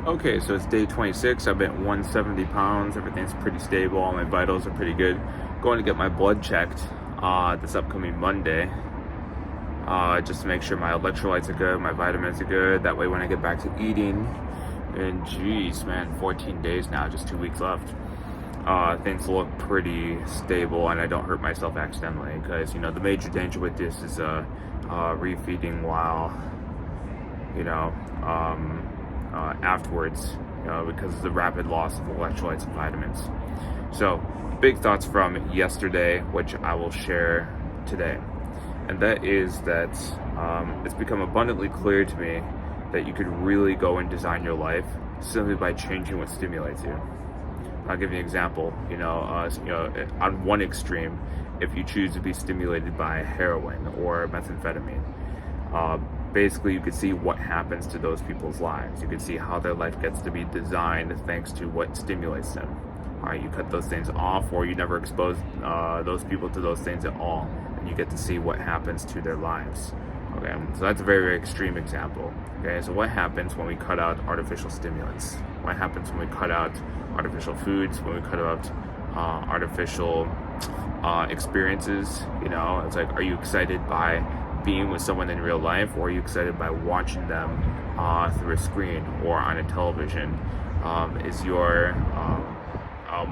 Okay, so it's day 26. I've been 170 pounds. Everything's pretty stable. All my vitals are pretty good. Going to get my blood checked this upcoming Monday, just to make sure my electrolytes are good, my vitamins are good. That way, when I get back to eating, and geez, man, 14 days now, just 2 weeks left. Things look pretty stable, and I don't hurt myself accidentally. Because the major danger with this is refeeding while you know. Afterwards, because of the rapid loss of electrolytes and vitamins. So, big thoughts from yesterday, which I will share today. And that is that it's become abundantly clear to me that you could really go and design your life simply by changing what stimulates you. I'll give you an example. On one extreme, if you choose to be stimulated by heroin or methamphetamine, basically you could see what happens to those people's lives. You could see how their life gets to be designed thanks to what stimulates them. All right, you cut those things off, or you never expose those people to those things at all, and you get to see what happens to their lives. Okay, so that's a very, very extreme example. Okay, so what happens when we cut out artificial stimulants? What happens when we cut out artificial foods, when we cut out artificial experiences? It's like, are you excited by being with someone in real life, or are you excited by watching them through a screen or on a television? Is your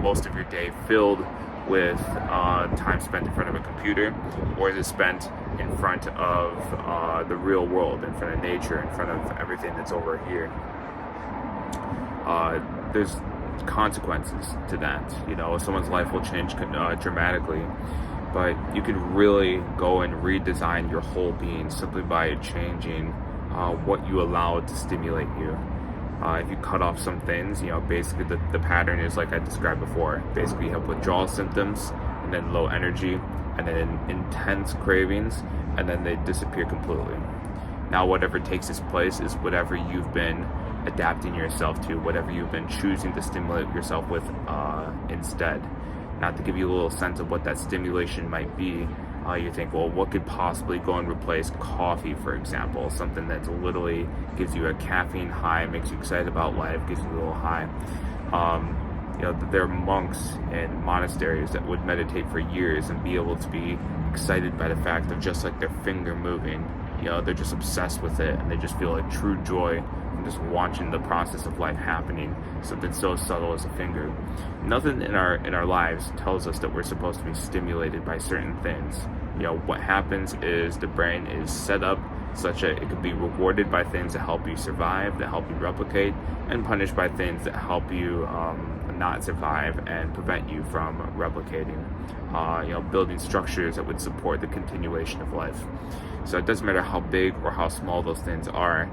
most of your day filled with time spent in front of a computer, or is it spent in front of the real world, in front of nature, in front of everything that's over here? There's consequences to that. Someone's life will change dramatically, but you can really go and redesign your whole being simply by changing what you allow to stimulate you. If you cut off some things, basically the pattern is like I described before. Basically, you have withdrawal symptoms, and then low energy, and then intense cravings, and then they disappear completely. Now, whatever takes its place is whatever you've been adapting yourself to, whatever you've been choosing to stimulate yourself with instead. Now, to give you a little sense of what that stimulation might be, you think, well, what could possibly go and replace coffee, for example? Something that literally gives you a caffeine high, makes you excited about life, gives you a little high. There are monks in monasteries that would meditate for years and be able to be excited by the fact of just like their finger moving. They're just obsessed with it, and they just feel like true joy from just watching the process of life happening. Something so subtle as a finger. Nothing in our lives tells us that we're supposed to be stimulated by certain things. What happens is the brain is set up such that it can be rewarded by things that help you survive, that help you replicate, and punished by things that help you not survive and prevent you from replicating. Building structures that would support the continuation of life. So it doesn't matter how big or how small those things are.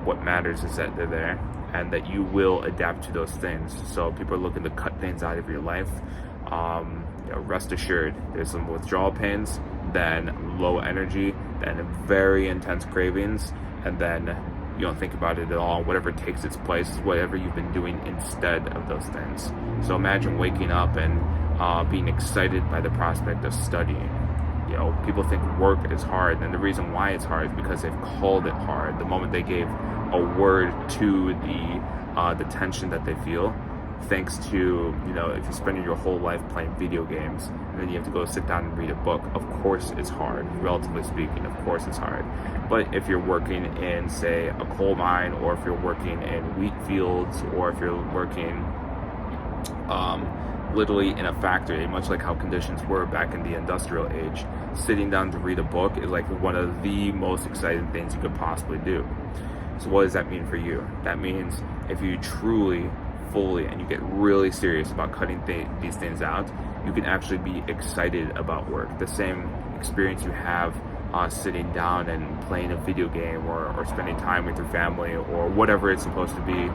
What matters is that they're there, and that you will adapt to those things. So people are looking to cut things out of your life. Rest assured, there's some withdrawal pains, then low energy, then very intense cravings, and then you don't think about it at all. Whatever takes its place is whatever you've been doing instead of those things. So imagine waking up and being excited by the prospect of studying. People think work is hard, and the reason why it's hard is because they've called it hard. The moment they gave a word to the tension that they feel, thanks to, if you're spending your whole life playing video games, and then you have to go sit down and read a book, of course it's hard, relatively speaking, of course it's hard. But if you're working in, say, a coal mine, or if you're working in wheat fields, or if you're working literally in a factory, much like how conditions were back in the industrial age, sitting down to read a book is like one of the most exciting things you could possibly do. So what does that mean for you? That means if you truly, fully, and you get really serious about cutting these things out, you can actually be excited about work. The same experience you have sitting down and playing a video game, or spending time with your family, or whatever it's supposed to be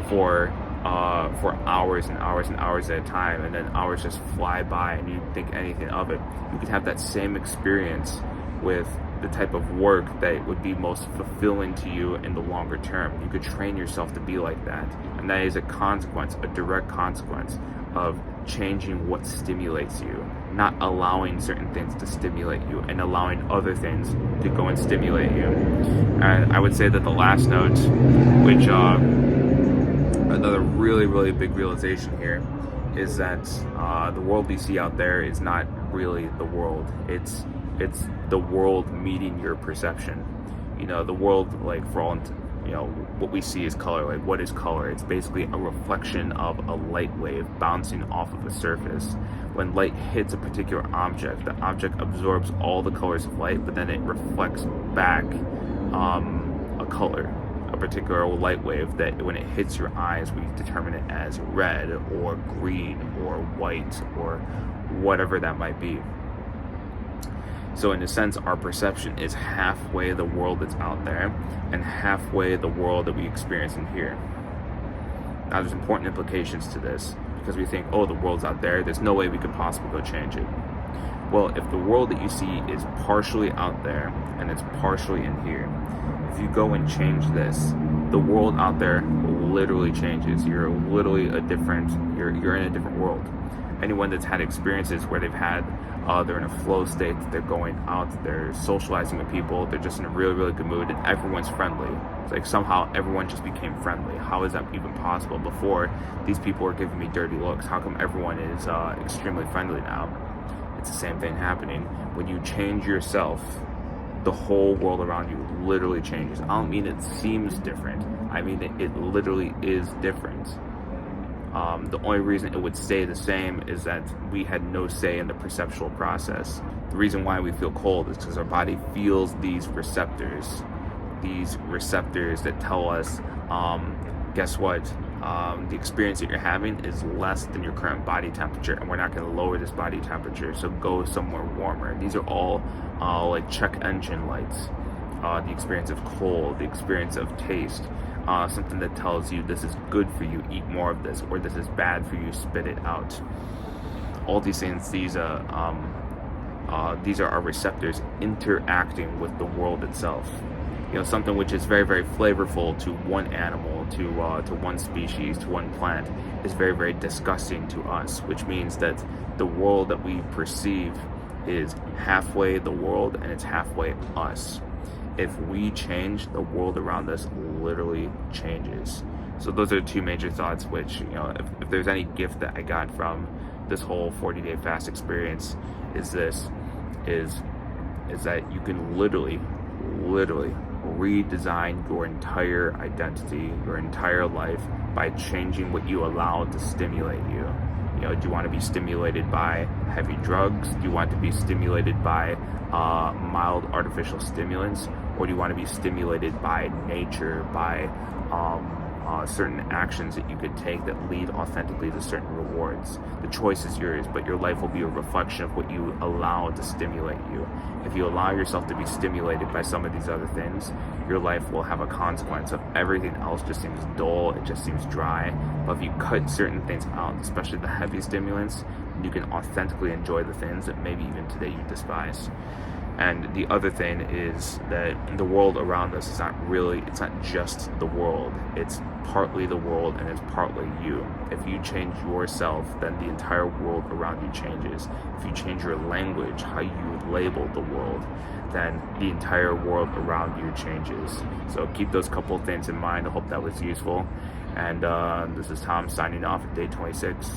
for hours and hours and hours at a time, and then hours just fly by and you think anything of it. You could have that same experience with the type of work that would be most fulfilling to you in the longer term. You could train yourself to be like that, and that is a consequence, a direct consequence of changing what stimulates you, not allowing certain things to stimulate you and allowing other things to go and stimulate you. And I would say that the last note, which another really, really big realization here is that the world you see out there is not really the world. It's the world meeting your perception. You know, the world, like, for all, you know, what we see is color. Like, what is color? It's basically a reflection of a light wave bouncing off of a surface. When light hits a particular object, the object absorbs all the colors of light, but then it reflects back a color, a particular light wave that when it hits your eyes, we determine it as red or green or white or whatever that might be. So in a sense, our perception is halfway the world that's out there and halfway the world that we experience in here. Now, there's important implications to this because we think, oh, the world's out there, there's no way we could possibly go change it. Well, if the world that you see is partially out there and it's partially in here, if you go and change this, the world out there literally changes. You're literally you're in a different world. Anyone that's had experiences where they've had, they're in a flow state, they're going out, they're socializing with people, they're just in a really, really good mood, and everyone's friendly. It's like somehow everyone just became friendly. How is that even possible? Before, these people were giving me dirty looks. How come everyone is extremely friendly now? It's the same thing happening. When you change yourself, the whole world around you literally changes. I don't mean it seems different. I mean it literally is different. The only reason it would stay the same is that we had no say in the perceptual process. The reason why we feel cold is because our body feels these receptors that tell us, guess what? The experience that you're having is less than your current body temperature, and we're not going to lower this body temperature, so go somewhere warmer. These are all like check engine lights. The experience of cold, the experience of taste, something that tells you this is good for you, eat more of this, or this is bad for you, spit it out. All these things, these are our receptors interacting with the world itself. You know, something which is very, very flavorful to one animal, to one species, to one plant, is very, very disgusting to us, which means that the world that we perceive is halfway the world and it's halfway us. If we change, the world around us literally changes. So those are two major thoughts which, you know, if there's any gift that I got from this whole 40-day fast experience, is that you can literally redesign your entire identity, your entire life, by changing what you allow to stimulate you. You know, do you want to be stimulated by heavy drugs? Do you want to be stimulated by mild artificial stimulants? Or do you want to be stimulated by nature, by certain actions that you could take that lead authentically to certain rewards? The choice is yours, but your life will be a reflection of what you allow to stimulate you. If you allow yourself to be stimulated by some of these other things, your life will have a consequence of everything else just seems dull, it just seems dry. But if you cut certain things out, especially the heavy stimulants, you can authentically enjoy the things that maybe even today you despise. And the other thing is that the world around us is it's not just the world. It's partly the world and it's partly you. If you change yourself, then the entire world around you changes. If you change your language, how you label the world, then the entire world around you changes. So keep those couple of things in mind. I hope that was useful. And this is Tom signing off at day 26.